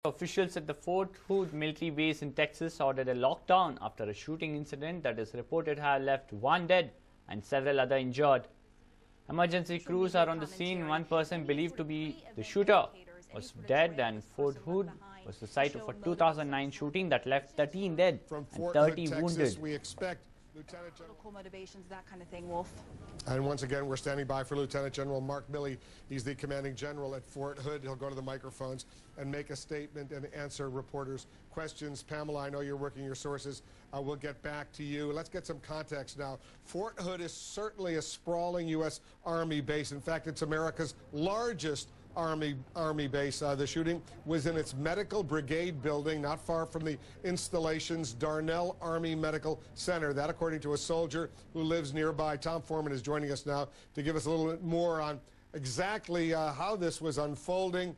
Officials at the Fort Hood military base in Texas ordered a lockdown after a shooting incident that is reported to have left one dead and several other injured. Emergency crews are on the scene. One person believed to be the shooter was dead, and Fort Hood was the site of a 2009 shooting that left 13 dead and 30 wounded. We expect Lieutenant General motivations, that kind of thing, Wolf. And once again, we're standing by for Lieutenant General Mark Milley. He's the commanding general at Fort Hood. He'll go to the microphones and make a statement and answer reporters' questions. Pamela, I know you're working your sources. We'll get back to you. Let's get some context now. Fort Hood is certainly a sprawling U.S. Army base. In fact, it's America's largest Army base. The shooting was in its medical brigade building, not far from the installation's Darnell Army Medical Center. That, according to a soldier who lives nearby. Tom Foreman is joining us now to give us a little bit more on exactly how this was unfolding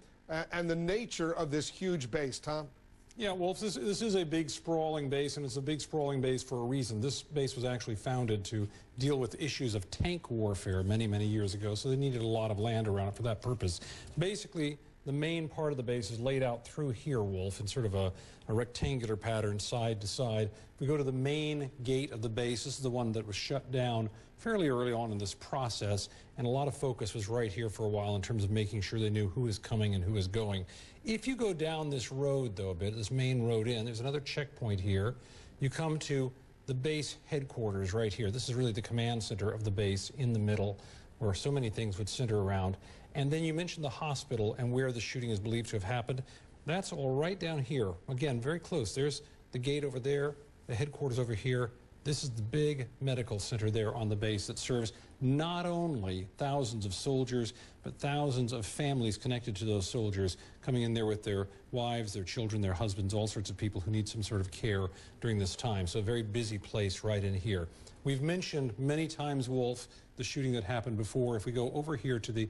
and the nature of this huge base. Tom? Yeah, Wolf, this is a big sprawling base, and it's a big sprawling base for a reason. This base was actually founded to deal with issues of tank warfare many, many years ago, so they needed a lot of land around it for that purpose. Basically, the main part of the base is laid out through here, Wolf, in sort of a rectangular pattern, side to side. If we go to the main gate of the base, this is the one that was shut down fairly early on in this process, and a lot of focus was right here for a while in terms of making sure they knew who is coming and who is going. If you go down this road, though, a bit, this main road in, there's another checkpoint here. You come to the base headquarters right here. This is really the command center of the base in the middle, where so many things would center around. And then you mentioned the hospital and where the shooting is believed to have happened. That's all right down here. Again, very close. There's the gate over there, the headquarters over here. This is the big medical center there on the base that serves not only thousands of soldiers, but thousands of families connected to those soldiers coming in there with their wives, their children, their husbands, all sorts of people who need some sort of care during this time. So a very busy place right in here. We've mentioned many times, Wolf, the shooting that happened before. If we go over here to the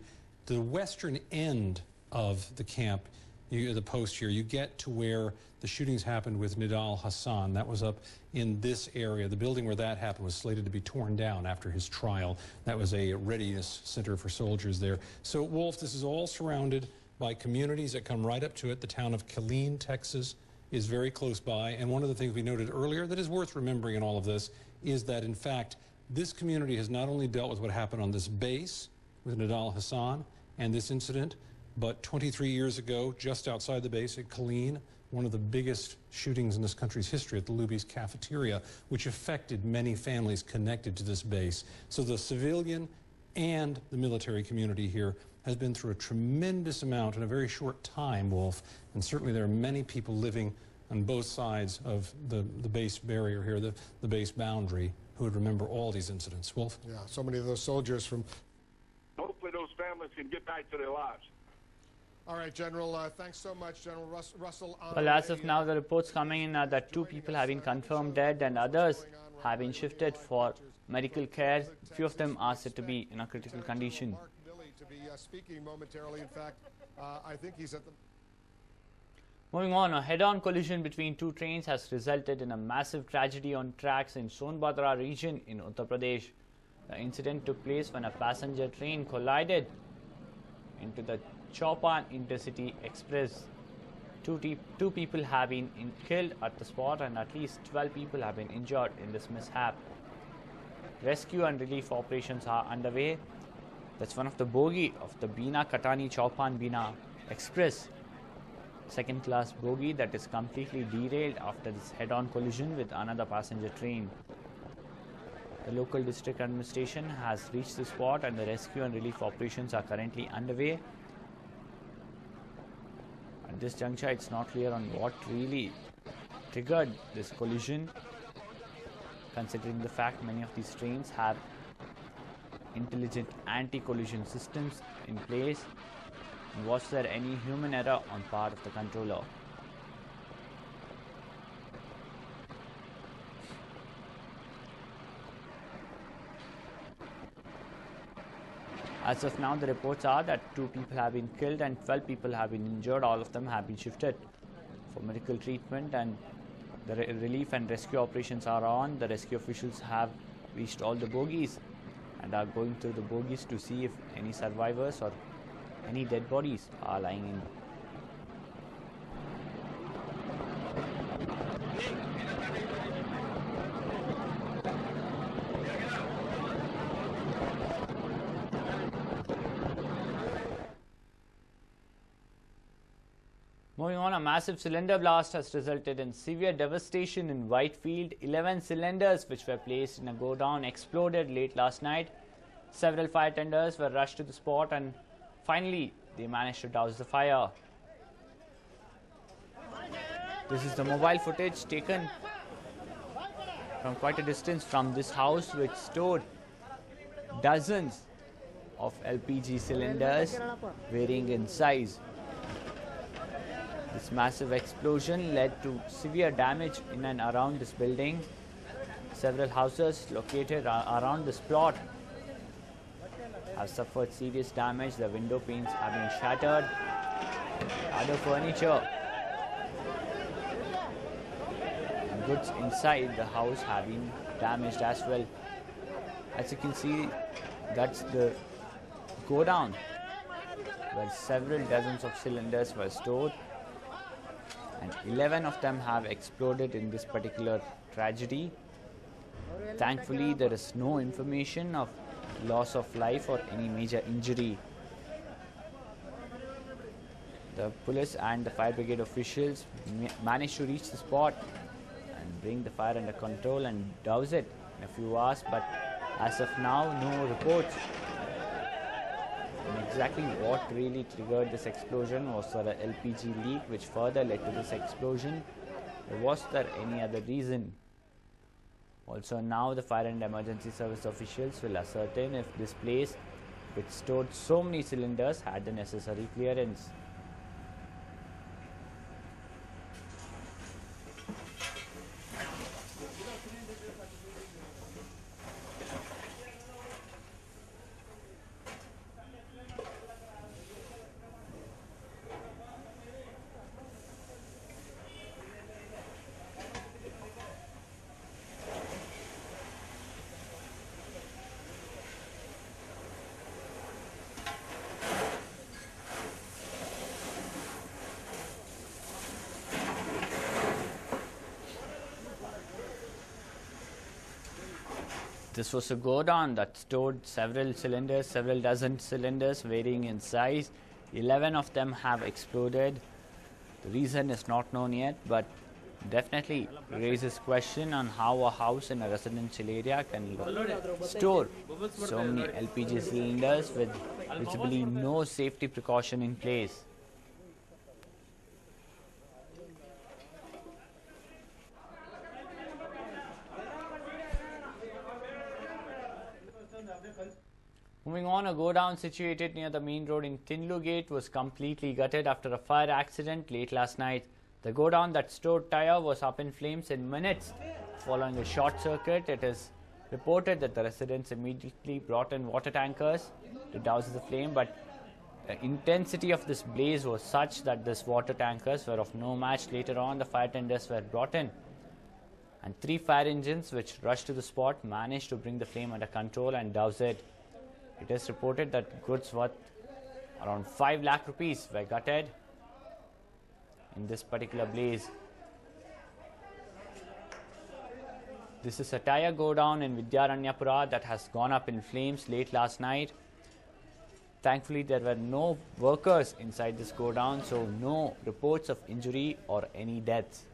western end of the camp, the post here, you get to where the shootings happened with Nidal Hassan. That was up in this area. The building where that happened was slated to be torn down after his trial. That was a readiness center for soldiers there. So, Wolf, this is all surrounded by communities that come right up to it. The town of Killeen, Texas, is very close by. And one of the things we noted earlier that is worth remembering in all of this is that, in fact, this community has not only dealt with what happened on this base with Nidal Hassan and this incident, but 23 years ago, just outside the base at Killeen, one of the biggest shootings in this country's history at the Luby's cafeteria, which affected many families connected to this base. So the civilian and the military community here has been through a tremendous amount in a very short time, Wolf, and certainly there are many people living on both sides of the base barrier here, the base boundary, who would remember all these incidents. Wolf? Yeah, so many of those soldiers from... Hopefully those families can get back to their lives. All right, General, thanks so much, General Russell. Well, as of now, the reports coming in are that 2 people have been confirmed dead and others have been shifted for medical care. Few of them are said to be in a critical condition. Mark Milley to be speaking momentarily. In fact, I think he's at the... Moving on, a head-on collision between 2 trains has resulted in a massive tragedy on tracks in Sonbhadra region in Uttar Pradesh. The incident took place when a passenger train collided into the Chaupan Intercity Express. Two people have been killed at the spot and at least 12 people have been injured in this mishap. Rescue and relief operations are underway. That's one of the bogie of the Bina Katani Chaupan Bina Express, second class bogie that is completely derailed after this head-on collision with another passenger train. The local district administration has reached the spot and the rescue and relief operations are currently underway. At this juncture, it's not clear on what really triggered this collision, considering the fact many of these trains have intelligent anti-collision systems in place. And was there any human error on part of the controller? As of now, the reports are that 2 people have been killed and 12 people have been injured. All of them have been shifted for medical treatment and the relief and rescue operations are on. The rescue officials have reached all the bogies and are going through the bogies to see if any survivors or any dead bodies are lying in. Moving on, a massive cylinder blast has resulted in severe devastation in Whitefield. 11 cylinders which were placed in a godown exploded late last night. Several fire tenders were rushed to the spot and finally they managed to douse the fire. This is the mobile footage taken from quite a distance from this house which stored dozens of LPG cylinders varying in size. This massive explosion led to severe damage in and around this building. Several houses located around this plot have suffered serious damage. The window panes have been shattered. Other furniture and goods inside the house have been damaged as well. As you can see, that's the godown where several dozens of cylinders were stored, and 11 of them have exploded in this particular tragedy. Thankfully, there is no information of loss of life or any major injury. The police and the fire brigade officials managed to reach the spot and bring the fire under control and douse it in a few hours, but as of now, no reports. And exactly what really triggered this explosion? Was there an LPG leak which further led to this explosion? Or was there any other reason? Also, now the fire and emergency service officials will ascertain if this place, which stored so many cylinders, had the necessary clearance. This was a godown that stored several cylinders, several dozen cylinders varying in size. 11 of them have exploded. The reason is not known yet, but definitely raises question on how a house in a residential area can store so many LPG cylinders with visibly no safety precaution in place. Moving on, a godown situated near the main road in Tinlu Gate was completely gutted after a fire accident late last night. The godown that stored tyre was up in flames in minutes following a short circuit. It is reported that the residents immediately brought in water tankers to douse the flame, but the intensity of this blaze was such that these water tankers were of no match. Later on, the fire tenders were brought in, and 3 fire engines which rushed to the spot managed to bring the flame under control and douse it. It is reported that goods worth around 5 lakh rupees were gutted in this particular blaze. This is a tyre godown in Vidyaranyapura that has gone up in flames late last night. Thankfully, there were no workers inside this godown, so no reports of injury or any deaths.